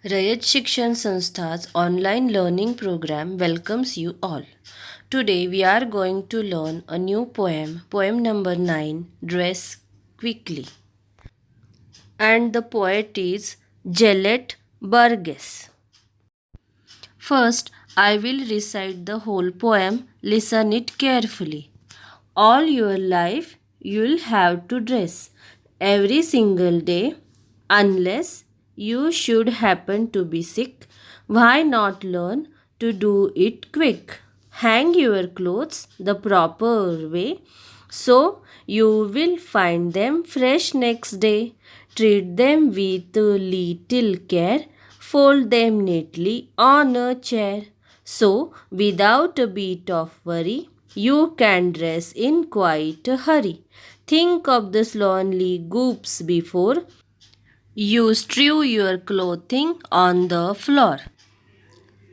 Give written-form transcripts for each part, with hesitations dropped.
Rayat Shikshan Sanstha's online learning program welcomes you all. Today we are going to learn a new poem number 9, Dress Quickly. And the poet is Gelet Burgess. First, I will recite the whole poem. Listen it carefully. All your life, you'll have to dress every single day unless you should happen to be sick. Why not learn to do it quick? Hang your clothes the proper way so you will find them fresh next day. Treat them with little care. Fold them neatly on a chair. So, without a bit of worry, you can dress in quite a hurry. Think of the slovenly goops before you strew your clothing on the floor.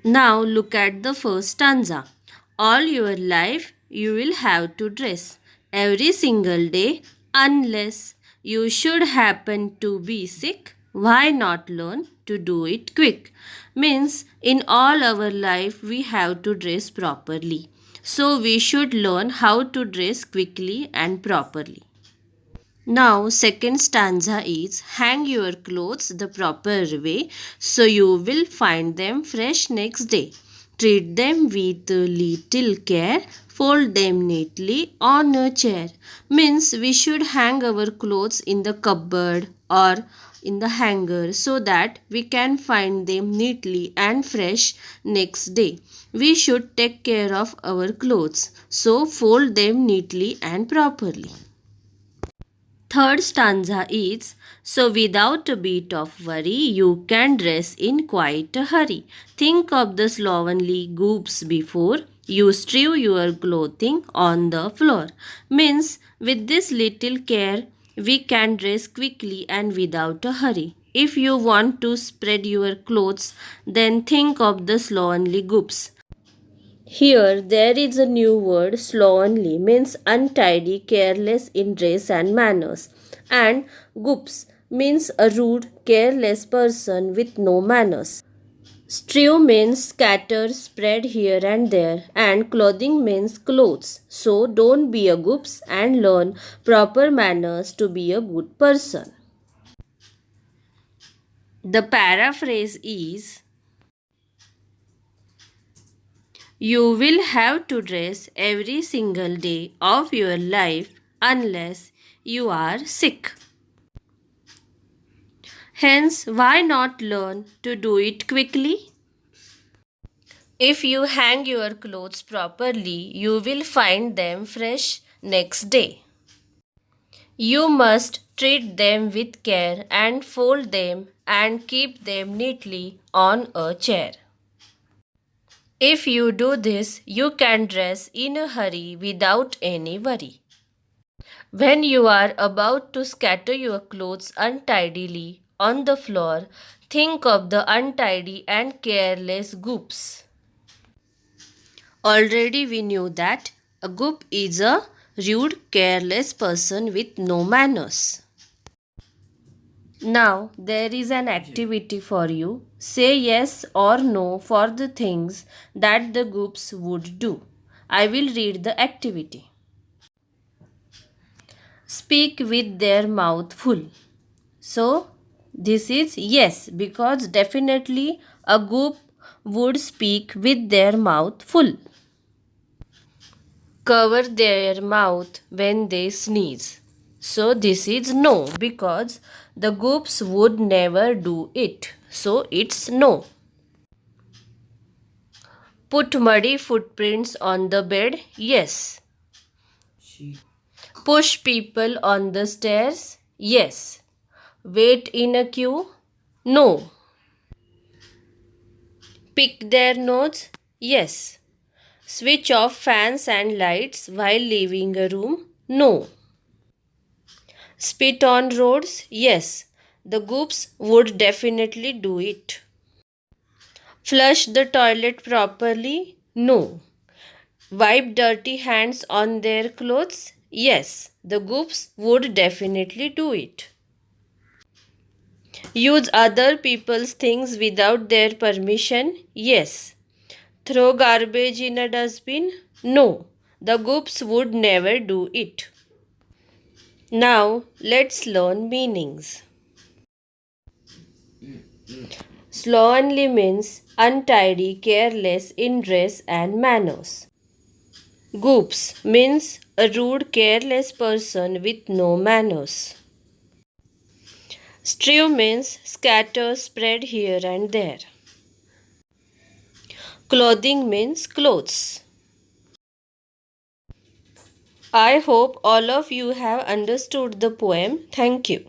Now look at the first stanza. All your life you will have to dress every single day unless you should happen to be sick. Why not learn to do it quick? Means in all our life we have to dress properly. So we should learn how to dress quickly and properly. Now, second stanza is hang your clothes the proper way so you will find them fresh next day. Treat them with little care, fold them neatly on a chair. Means we should hang our clothes in the cupboard or in the hanger so that we can find them neatly and fresh next day. We should take care of our clothes, so fold them neatly and properly. Third stanza is so without a bit of worry, you can dress in quite a hurry. Think of the slovenly goops before you strew your clothing on the floor. Means with this little care, we can dress quickly and without a hurry. If you want to spread your clothes, then think of the slovenly goops. Here, there is a new word, slovenly, means untidy, careless in dress and manners. And goops means a rude, careless person with no manners. Strew means scatter, spread here and there, and clothing means clothes. So don't be a goops and learn proper manners to be a good person. The paraphrase is you will have to dress every single day of your life unless you are sick. Hence, why not learn to do it quickly? If you hang your clothes properly, you will find them fresh next day. You must treat them with care and fold them and keep them neatly on a chair. If you do this, you can dress in a hurry without any worry. When you are about to scatter your clothes untidily on the floor, think of the untidy and careless goops. Already we knew that a goop is a rude, careless person with no manners. Now there is an activity for you. Say yes or no for the things that the goops would do. I will read the activity. Speak with their mouth full. So this is yes because definitely a goop would speak with their mouth full. Cover their mouth when they sneeze. So this is no because the goops would never do it. So it's no. Put muddy footprints on the bed. Yes. Push people on the stairs. Yes. Wait in a queue. No. Pick their nose. Yes. Switch off fans and lights while leaving a room. No. Spit on roads? Yes, the goops would definitely do it. Flush the toilet properly? No. Wipe dirty hands on their clothes? Yes, the goops would definitely do it. Use other people's things without their permission? Yes. Throw garbage in a dustbin? No. The Goops would never do it. Now let's learn meanings. Slovenly means untidy, careless in dress and manners. Goops means a rude, careless person with no manners. Strew means scatter, spread here and there. Clothing means clothes. I hope all of you have understood the poem. Thank you.